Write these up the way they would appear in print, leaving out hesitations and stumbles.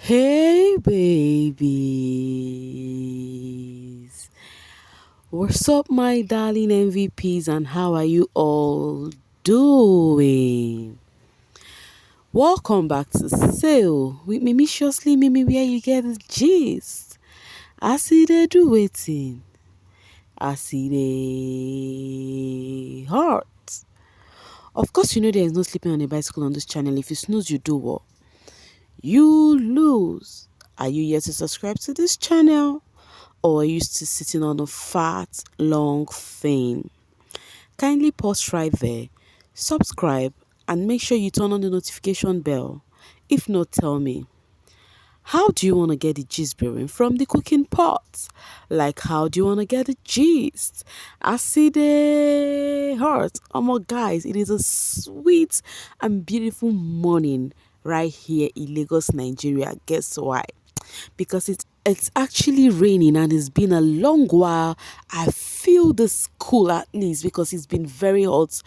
Hey babies, what's up my darling MVPs and how are you all doing? Welcome back to Sale with Mimiciously Mimi where you get the gist. I see they do waiting. I see they heart. Of course you know there is no sleeping on a bicycle on this channel. If you snooze you do what? You lose. Are you yet to subscribe to this channel? Or are you still sitting on a fat, long thing? Kindly pause right there, subscribe, and make sure you turn on the notification bell. If not, tell me. How do you want to get the gist brewing from the cooking pot? Like, how do you want to get the gist? I see the heart. Oh my guys, it is a sweet and beautiful morning right here in Lagos, Nigeria. Guess why? Because it's actually raining and it's been a long while. I feel this cool at least because it's been very hot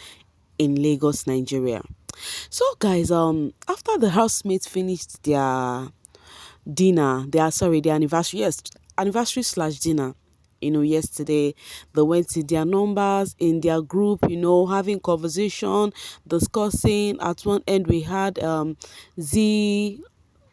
in Lagos, Nigeria. So guys, after the housemates finished their dinner, their anniversary, yes, anniversary slash dinner. Yesterday they went to their numbers in their group, having conversation, discussing. At one end we had Z,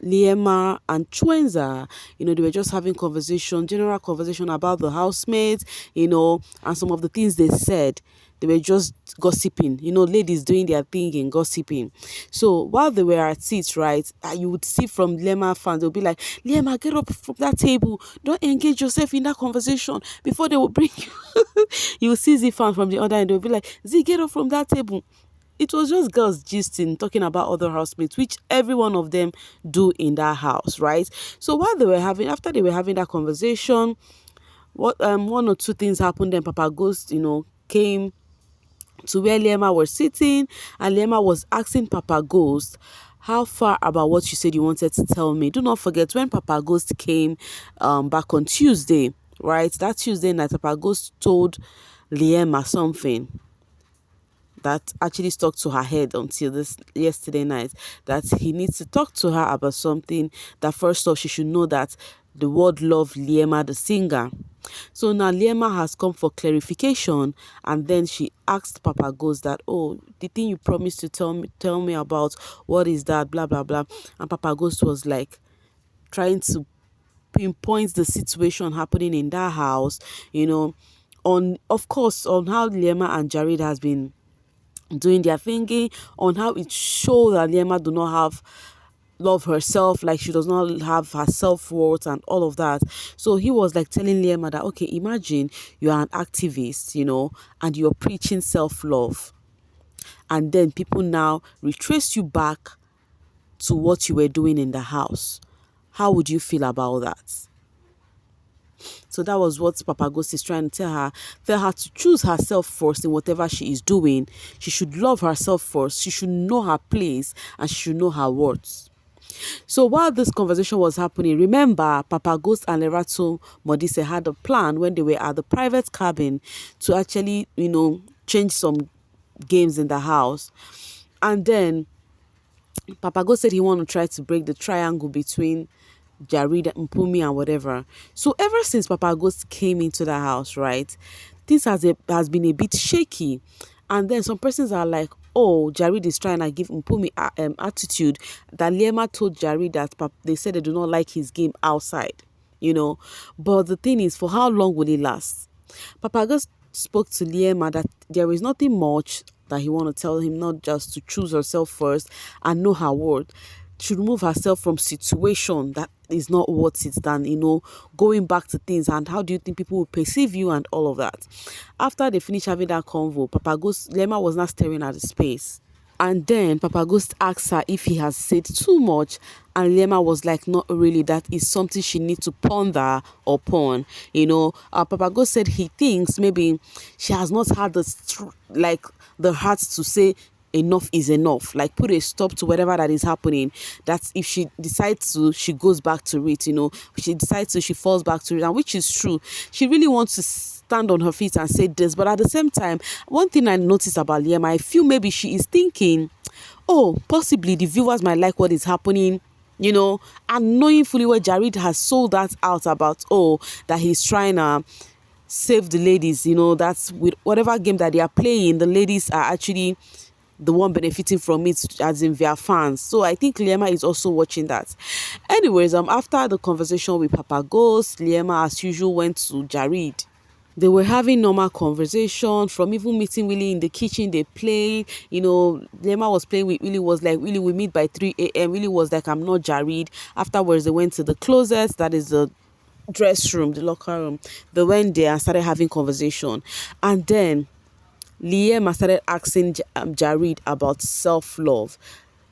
Liema and Twenza. They were just having conversation, general conversation about the housemates, and some of the things they said. They were just gossiping, ladies doing their thing and gossiping. So while they were at seats, right, you would see from Lema fans, they'll be like, Lema, get up from that table. Don't engage yourself in that conversation before they will bring you. You will see Z fans from the other end, they'll be like, Z, get up from that table. It was just girls gisting, talking about other housemates, which every one of them do in that house, right? So after they were having that conversation, one or two things happened. Then Papa Ghost, came to where Liema was sitting, and Liema was asking Papa Ghost, how far about what you said you wanted to tell me? Do not forget when Papa Ghost came back on Tuesday, right? That Tuesday night, Papa Ghost told Liema something that actually stuck to her head until this yesterday night, that he needs to talk to her about something. That first off, she should know that the word love Liema the singer. So now Liema has come for clarification, and then she asked Papa Ghost that, oh, the thing you promised to tell me about, what is that, blah blah blah. And Papa Ghost was like trying to pinpoint the situation happening in that house, on of course on how Liema and Jareed has been doing their thinking, on how it shows that Liema do not have love herself, like she does not have her self-worth and all of that. So he was like telling Liema that, okay, imagine you are an activist, and you're preaching self-love, and then people now retrace you back to what you were doing in the house. How would you feel about that? So that was what Papa Ghost is trying to tell her to choose herself first in whatever she is doing. She should love herself first. She should know her place and she should know her worth. So while this conversation was happening, remember Papa Ghost and Lerato Modise had a plan when they were at the private cabin to actually, change some games in the house. And then Papa Ghost said he wanted to try to break the triangle between Jareed, Mpumi and whatever. So ever since Papa Ghost came into the house, right, things has been a bit shaky. And then some persons are like, oh, Jareed is trying to give Mpumi attitude that Liema told Jareed that they said they do not like his game outside, But the thing is, for how long will it last? Papa Ghost spoke to Liema that there is nothing much that he want to tell him, not just to choose herself first and know her worth. Should remove herself from situation that is not worth it than going back to things. And how do you think people will perceive you and all of that? After they finished having that convo, Papa Ghost, Liema was not staring at the space, and then Papa Ghost asked her if he has said too much, and Liema was like, not really, that is something she needs to ponder upon. Papa Ghost said he thinks maybe she has not had the heart to say enough is enough, like put a stop to whatever that is happening. That if she decides to, she goes back to it. If she decides to, she falls back to it, and which is true. She really wants to stand on her feet and say this, but at the same time, one thing I noticed about Liema, I feel maybe she is thinking, oh, possibly the viewers might like what is happening And knowing fully well Jareed has sold that out about, that he's trying to save the ladies, that's with whatever game that they are playing, the ladies are actually the one benefiting from it, as in their fans. So I think Liema is also watching that. Anyways, after the conversation with Papa Ghost, Liema as usual went to Jareed. They were having normal conversation. From even meeting Willie in the kitchen, they played. Liema was playing with Willie, was like, Willie, we meet by 3 a.m. Willie was like, I'm not Jareed. Afterwards, they went to the closet, that is the dress room, the locker room. They went there and started having conversation. And then Liema started asking Jareed about self-love.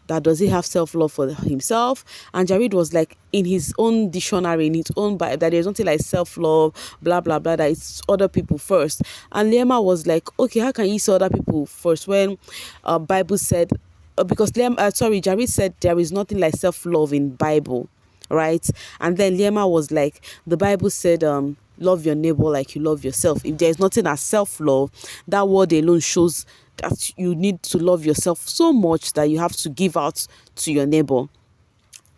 That does he have self-love for himself? And Jareed was like, in his own dictionary, in his own Bible, that there's nothing like self-love, blah, blah, blah, that it's other people first. And Liema was like, okay, how can you say other people first when Bible said, because Jareed said there is nothing like self-love in Bible, right? And then Liema was like, the Bible said, love your neighbor like you love yourself. If there's nothing as self-love, that word alone shows that you need to love yourself so much that you have to give out to your neighbor.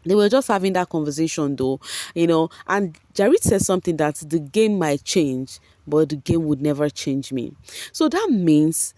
They were just having that conversation though, and Jareed said something that the game might change, but the game would never change me. So that means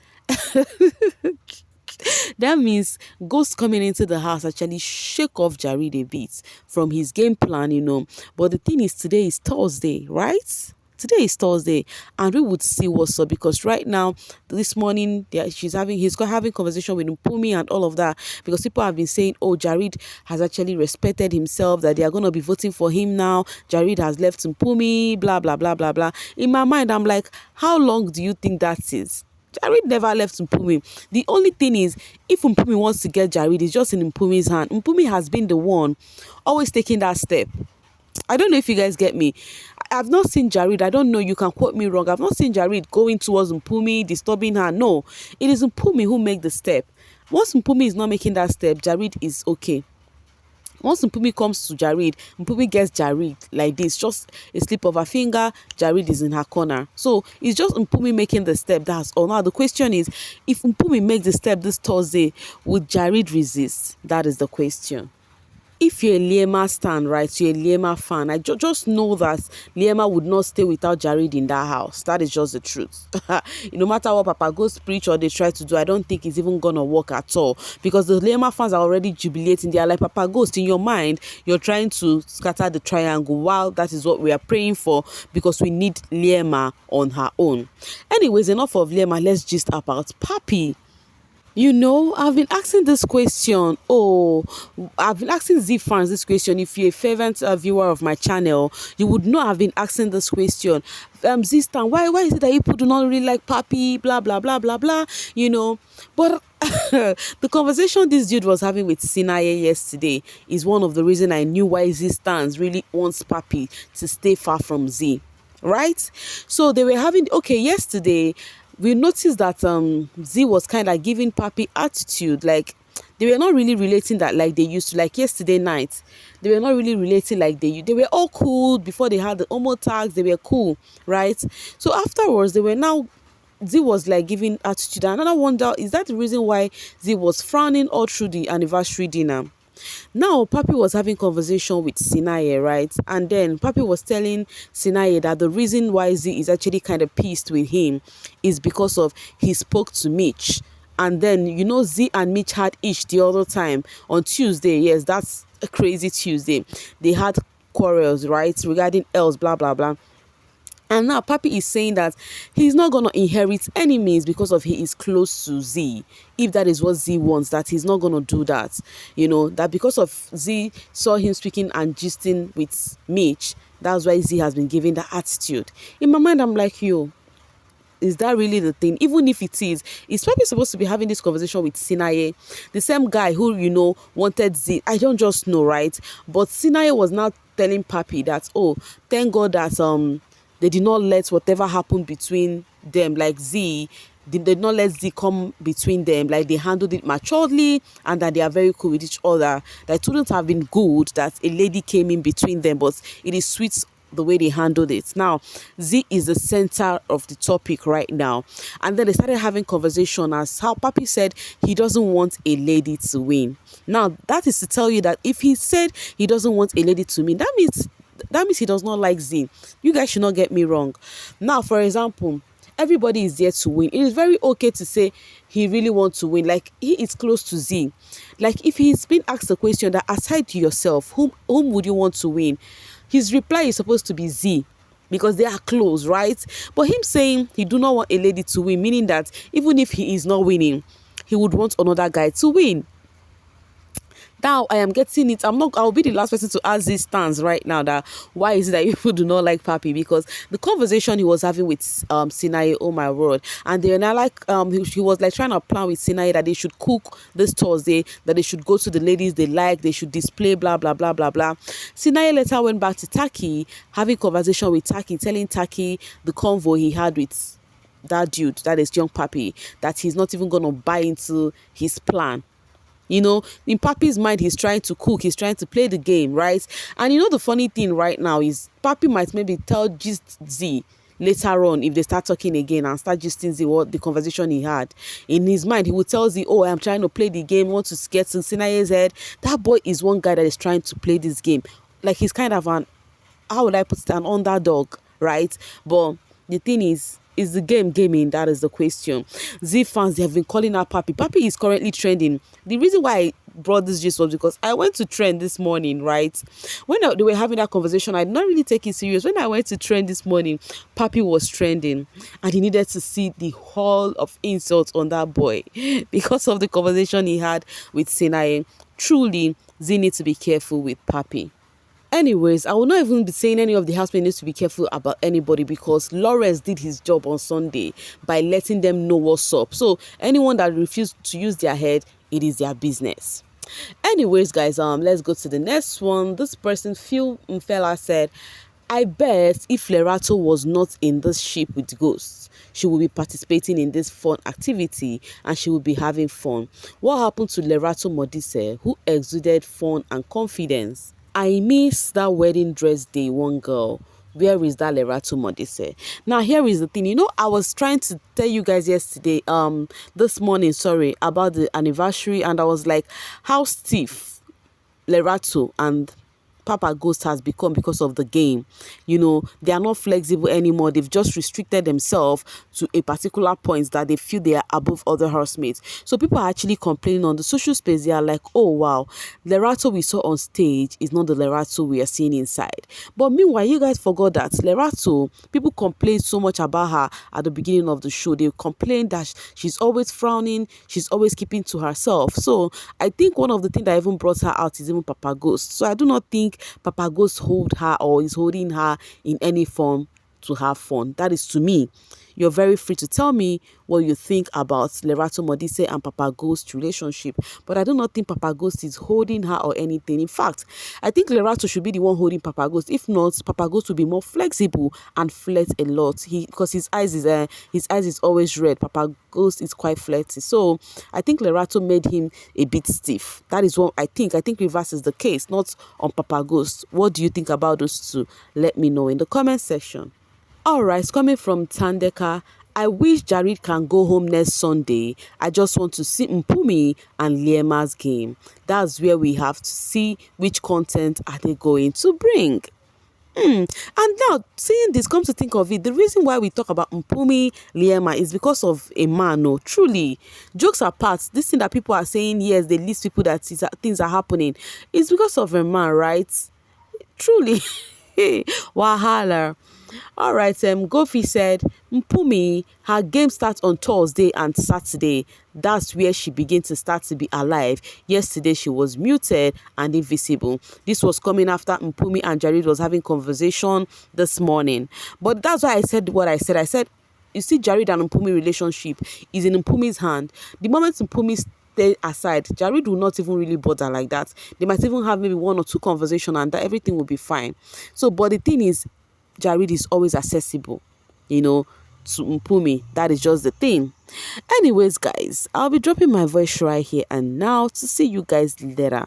Ghost coming into the house actually shake off Jareed a bit from his game plan. But the thing is, today is Thursday, right? Today is Thursday, and we would see what's up, because right now, this morning, he's having conversation with Mpumi and all of that, because people have been saying, Jareed has actually respected himself, that they are going to be voting for him now. Jareed has left Mpumi, blah, blah, blah, blah, blah. In my mind, I'm like, how long do you think that is? Jareed never left Mpumi. The only thing is, if Mpumi wants to get Jareed, it's just in Mpumi's hand. Mpumi has been the one always taking that step. I don't know if you guys get me. I've not seen Jareed. I don't know. You can quote me wrong. I've not seen Jareed going towards Mpumi, disturbing her. No, it is Mpumi who make the step. Once Mpumi is not making that step, Jareed is okay. Once Mpumi comes to Jareed, Mpumi gets Jareed like this, just a slip of her finger, Jareed is in her corner. So it's just Mpumi making the step, that's all. Now the question is, if Mpumi makes the step this Thursday, would Jareed resist? That is the question. If you're a Liema stan, right, you're a Liema fan, I just know that Liema would not stay without Jareed in that house. That is just the truth. No matter what Papa Ghost preach or they try to do, I don't think it's even going to work at all. Because the Liema fans are already jubilating. They are like, Papa Ghost, in your mind, you're trying to scatter the triangle. Wow, that is what we are praying for, because we need Liema on her own. Anyways, enough of Liema. Let's gist about Pappi. I've been asking this question. I've been asking Z fans this question. If you're a fervent viewer of my channel, you would know I've been asking this question. Z Stan, why is it that people do not really like Pappi? Blah blah blah blah blah. But the conversation this dude was having with Sinaye yesterday is one of the reasons I knew why Z Stans really wants Pappi to stay far from Z. Right? So they were having yesterday. We noticed that Z was kind of giving Pappi attitude, like they were not really relating that like they used to. Like yesterday night, they were not really relating like they were all cool before they had the homo tags. They were cool, right? So afterwards, Z was like giving attitude. And I wonder, is that the reason why Z was frowning all through the anniversary dinner? Now, Pappi was having conversation with Sinaye, right? And then Pappi was telling Sinaye that the reason why Z is actually kind of pissed with him is because of he spoke to Mitch. And then, Z and Mitch had each the other time on Tuesday. Yes, that's a crazy Tuesday. They had quarrels, right? Regarding else, blah, blah, blah. And now Pappi is saying that he's not going to inherit enemies because of he is close to Z. If that is what Z wants, that he's not going to do that. That because of Z saw him speaking and gisting with Mitch, that's why Z has been giving that attitude. In my mind, I'm like, is that really the thing? Even if it is Pappi supposed to be having this conversation with Sinaye, the same guy who, wanted Z? I don't just know, right? But Sinaye was now telling Pappi that, thank God that they did not let whatever happened between them, like Z, they did not let Z come between them, like they handled it maturely and that they are very cool with each other. That it wouldn't have been good that a lady came in between them, but it is sweet the way they handled it. Now, Z is the center of the topic right now. And then they started having conversation as how Pappi said he doesn't want a lady to win. Now, that is to tell you that if he said he doesn't want a lady to win, that means he does not like Z. You guys should not get me wrong. Now, for example, everybody is there to win. It is very okay to say he really wants to win. Like, he is close to Z. Like, if he's been asked a question that aside to yourself, whom would you want to win? His reply is supposed to be Z, because they are close, right? But him saying he do not want a lady to win, meaning that even if he is not winning, he would want another guy to win. Now I am getting it. I'll be the last person to ask these stands right now that why is it that people do not like Pappi? Because the conversation he was having with Sinaye, oh my word, and then I like he was like trying to plan with Sinaye that they should cook this Thursday, that they should go to the ladies they like, they should display blah blah blah blah blah. Sinaye later went back to Taki, having conversation with Taki, telling Taki the convo he had with that dude, that is young Pappi, that he's not even gonna buy into his plan. You know, in Papi's mind, he's trying to cook, he's trying to play the game, right? And you know, the funny thing right now is Pappi might maybe tell just Z later on if they start talking again and start gisting Z what the conversation he had. In his mind, he will tell Z, oh, I'm trying to play the game, want to get to Sinaye's head. That boy is one guy that is trying to play this game. Like, he's kind of an, how would I put it, an underdog, right? But the thing is the game gaming? That is the question. Z fans, they have been calling out Pappi. Pappi is currently trending. The reason why I brought this gist was because I went to trend this morning, right? When they were having that conversation, I did not really take it serious. When I went to trend this morning, Pappi was trending, and he needed to see the haul of insults on that boy because of the conversation he had with Sinaye. Truly, Z needs to be careful with Pappi. Anyways, I will not even be saying any of the housemates needs to be careful about anybody, because Lawrence did his job on Sunday by letting them know what's up. So anyone that refused to use their head, it is their business. Anyways, guys, let's go to the next one. This person, Phil Mfela, said, I bet if Lerato was not in this ship with ghosts, she will be participating in this fun activity and she will be having fun. What happened to Lerato Modise, who exuded fun and confidence? I miss that wedding dress day one girl. Where is that Lerato Modise? Now, here is the thing. You know, I was trying to tell you guys yesterday, this morning, sorry, about the anniversary, and I was like, how stiff Lerato and Papa Ghost has become because of the game. You know, they are not flexible anymore. They've just restricted themselves to a particular point that they feel they are above other housemates. So people are actually complaining on the social space. They are like, oh wow, Lerato we saw on stage is not the Lerato we are seeing inside. But meanwhile, you guys forgot that Lerato, people complained so much about her at the beginning of the show. They complained that she's always frowning, she's always keeping to herself. So I think one of the things that even brought her out is even Papa Ghost. So I do not think Papa Ghost hold her or is holding her in any form to have fun. That is to me. You're very free to tell me what you think about Lerato Modise and Papa Ghost's relationship. But I do not think Papa Ghost is holding her or anything. In fact, I think Lerato should be the one holding Papa Ghost. If not, Papa Ghost will be more flexible and flirt a lot. Because his eyes is always red. Papa Ghost is quite flirty. So I think Lerato made him a bit stiff. That is what I think. I think reverse is the case, not on Papa Ghost. What do you think about those two? Let me know in the comment section. Alright, coming from Tandeka, I wish Jareed can go home next Sunday. I just want to see Mpumi and Liema's game. That's where we have to see which content are they going to bring. And now, seeing this, come to think of it, the reason why we talk about Mpumi, Liema is because of a man. No, truly, jokes apart, this thing that people are saying, yes, they list people that things are happening, is because of a man, right? Truly, wahala. All right, Gofi said, Mpumi, her game starts on Thursday and Saturday. That's where she begins to start to be alive. Yesterday, she was muted and invisible. This was coming after Mpumi and Jareed was having conversation this morning. But that's why I said what I said. I said, you see, Jareed and Mpumi relationship is in Mpumi's hand. The moment Mpumi stay aside, Jareed will not even really bother like that. They might even have maybe one or two conversations and that everything will be fine. So, but the thing is, Jareed is always accessible, you know. to Mpumi. That is just the thing. Anyways, guys, I'll be dropping my voice right here and now to see you guys later.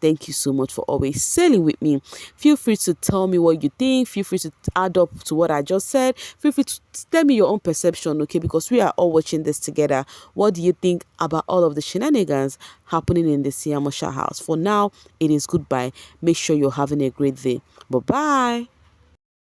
Thank you so much for always sailing with me. Feel free to tell me what you think. Feel free to add up to what I just said. Feel free to tell me your own perception, okay? Because we are all watching this together. What do you think about all of the shenanigans happening in the Siamosha house? For now, it is goodbye. Make sure you're having a great day. Bye-bye.